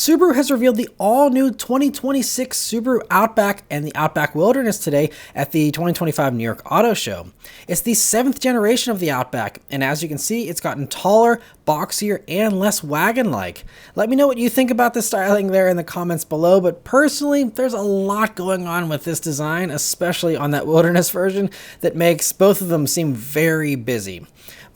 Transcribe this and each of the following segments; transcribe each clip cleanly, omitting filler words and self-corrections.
Subaru has revealed the all-new 2026 Subaru Outback and the Outback Wilderness today at the 2025 New York Auto Show. It's the 7th generation of the Outback, and as you can see, it's gotten taller, boxier, and less wagon-like. Let me know what you think about the styling there in the comments below, but personally, there's a lot going on with this design, especially on that Wilderness version, that makes both of them seem very busy.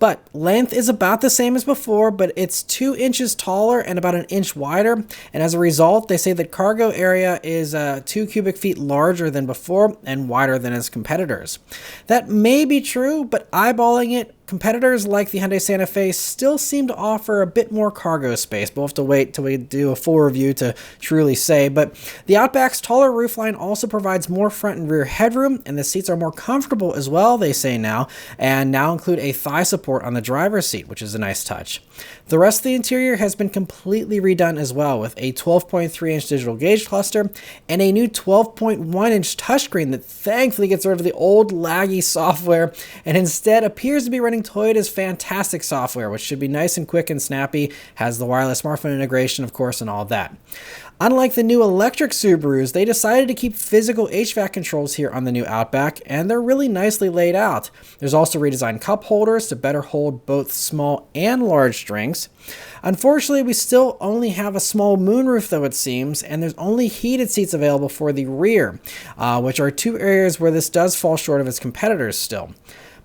But length is about the same as before, but it's 2 inches taller and about an inch wider. And as a result, they say that cargo area is 2 cubic feet larger than before and wider than its competitors. That may be true, but eyeballing it, competitors like the Hyundai Santa Fe still seem to offer a bit more cargo space. We'll have to wait till we do a full review to truly say, but the Outback's taller roofline also provides more front and rear headroom, and the seats are more comfortable as well, they say now, and now include a thigh support on the driver's seat, which is a nice touch. The rest of the interior has been completely redone as well, with a 12.3-inch digital gauge cluster and a new 12.1-inch touchscreen that thankfully gets rid of the old laggy software and instead appears to be running Toyota's fantastic software, which should be nice and quick and snappy, has the wireless smartphone integration, of course, and all that. Unlike the new electric Subarus, they decided to keep physical HVAC controls here on the new Outback, and they're really nicely laid out. There's also redesigned cup holders to better hold both small and large drinks. Unfortunately, we still only have a small moonroof though, it seems, and there's only heated seats available for the rear, which are 2 areas where this does fall short of its competitors still.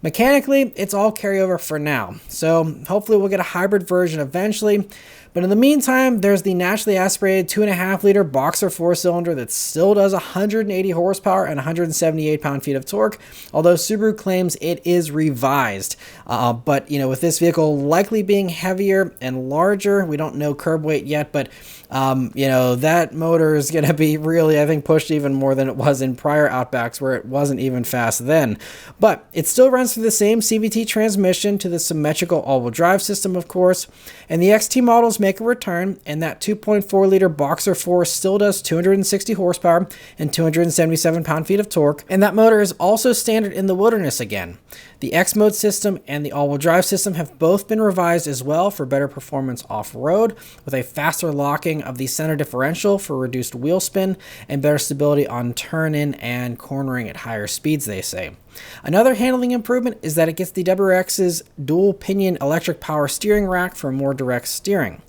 Mechanically, it's all carryover for now, so hopefully we'll get a hybrid version eventually. But in the meantime, there's the naturally aspirated 2.5-liter boxer 4-cylinder that still does 180 horsepower and 178 pound-feet of torque, although Subaru claims it is revised. But with this vehicle likely being heavier and larger, we don't know curb weight yet, but that motor is going to be really, I think, pushed even more than it was in prior Outbacks where it wasn't even fast then. But it still runs through the same CVT transmission to the symmetrical all-wheel drive system, of course, and the XT models make a return, and that 2.4-liter Boxer 4 still does 260 horsepower and 277 pound-feet of torque, and that motor is also standard in the Wilderness again. The X-Mode system and the all-wheel drive system have both been revised as well for better performance off-road, with a faster locking of the center differential for reduced wheel spin and better stability on turn-in and cornering at higher speeds, they say. Another handling improvement is that it gets the WRX's dual-pinion electric power steering rack for more direct steering.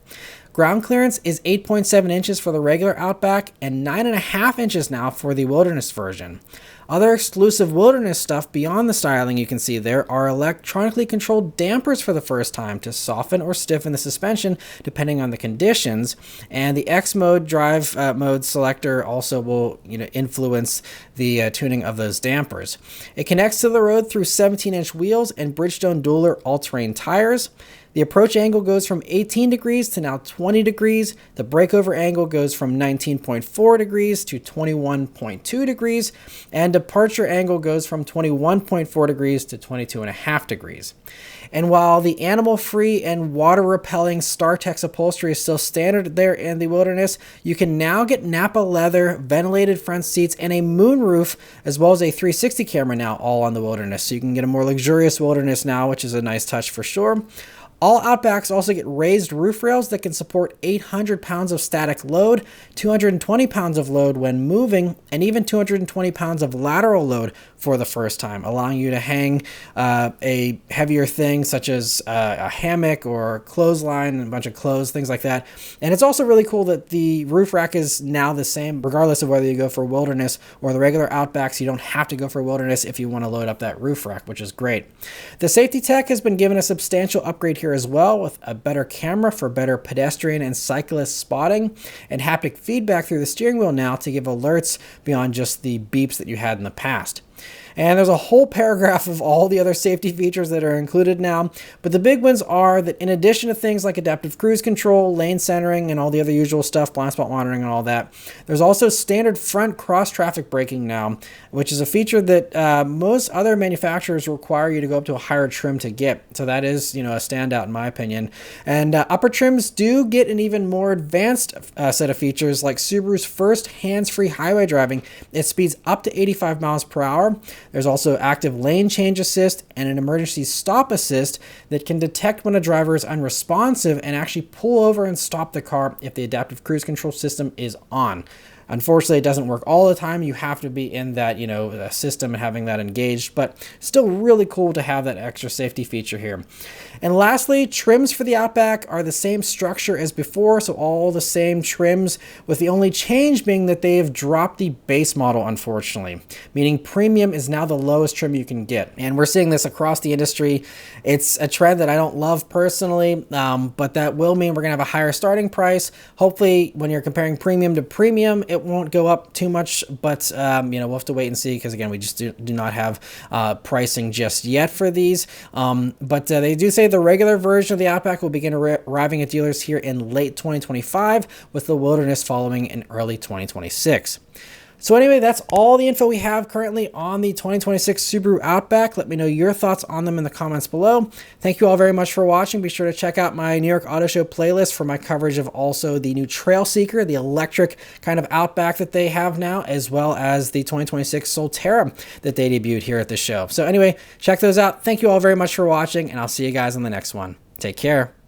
Ground clearance is 8.7 inches for the regular Outback and 9.5 inches now for the Wilderness version. Other exclusive Wilderness stuff beyond the styling you can see there are electronically controlled dampers for the first time to soften or stiffen the suspension depending on the conditions, and the X-Mode drive mode selector also will influence the tuning of those dampers. It connects to the road through 17-inch wheels and Bridgestone Dueler all-terrain tires. The approach angle goes from 18 degrees to now 20 degrees. The breakover angle goes from 19.4 degrees to 21.2 degrees. And departure angle goes from 21.4 degrees to 22.5 degrees. And while the animal-free and water-repelling StarTex upholstery is still standard there in the Wilderness, you can now get Napa leather, ventilated front seats, and a moonroof, as well as a 360 camera now all on the Wilderness. So you can get a more luxurious Wilderness now, which is a nice touch for sure. All Outbacks also get raised roof rails that can support 800 pounds of static load, 220 pounds of load when moving, and even 220 pounds of lateral load for the first time, allowing you to hang a heavier thing such as a hammock or a clothesline and a bunch of clothes, things like that. And it's also really cool that the roof rack is now the same, regardless of whether you go for Wilderness or the regular Outbacks. You don't have to go for Wilderness if you want to load up that roof rack, which is great. The safety tech has been given a substantial upgrade here as well, with a better camera for better pedestrian and cyclist spotting, and haptic feedback through the steering wheel now to give alerts beyond just the beeps that you had in the past. And there's a whole paragraph of all the other safety features that are included now, but the big ones are that in addition to things like adaptive cruise control, lane centering, and all the other usual stuff, blind spot monitoring and all that, there's also standard front cross-traffic braking now, which is a feature that most other manufacturers require you to go up to a higher trim to get. So that is, a standout in my opinion. And upper trims do get an even more advanced set of features, like Subaru's first hands-free highway driving. It speeds up to 85 miles per hour. There's also active lane change assist and an emergency stop assist that can detect when a driver is unresponsive and actually pull over and stop the car if the adaptive cruise control system is on. Unfortunately, it doesn't work all the time. You have to be in that, system and having that engaged, but still really cool to have that extra safety feature here. And lastly, trims for the Outback are the same structure as before, so all the same trims, with the only change being that they have dropped the base model, unfortunately, meaning premium is now the lowest trim you can get. And we're seeing this across the industry. It's a trend that I don't love personally, but that will mean we're gonna have a higher starting price. Hopefully, when you're comparing premium to premium, it won't go up too much, but we'll have to wait and see, because again, we just do not have pricing just yet for these. But they do say the regular version of the Outback will begin arriving at dealers here in late 2025, with the Wilderness following in early 2026. So anyway, that's all the info we have currently on the 2026 Subaru Outback. Let me know your thoughts on them in the comments below. Thank you all very much for watching. Be sure to check out my New York Auto Show playlist for my coverage of also the new Trail Seeker, the electric kind of Outback that they have now, as well as the 2026 Solterra that they debuted here at the show. So anyway, check those out. Thank you all very much for watching, and I'll see you guys on the next one. Take care.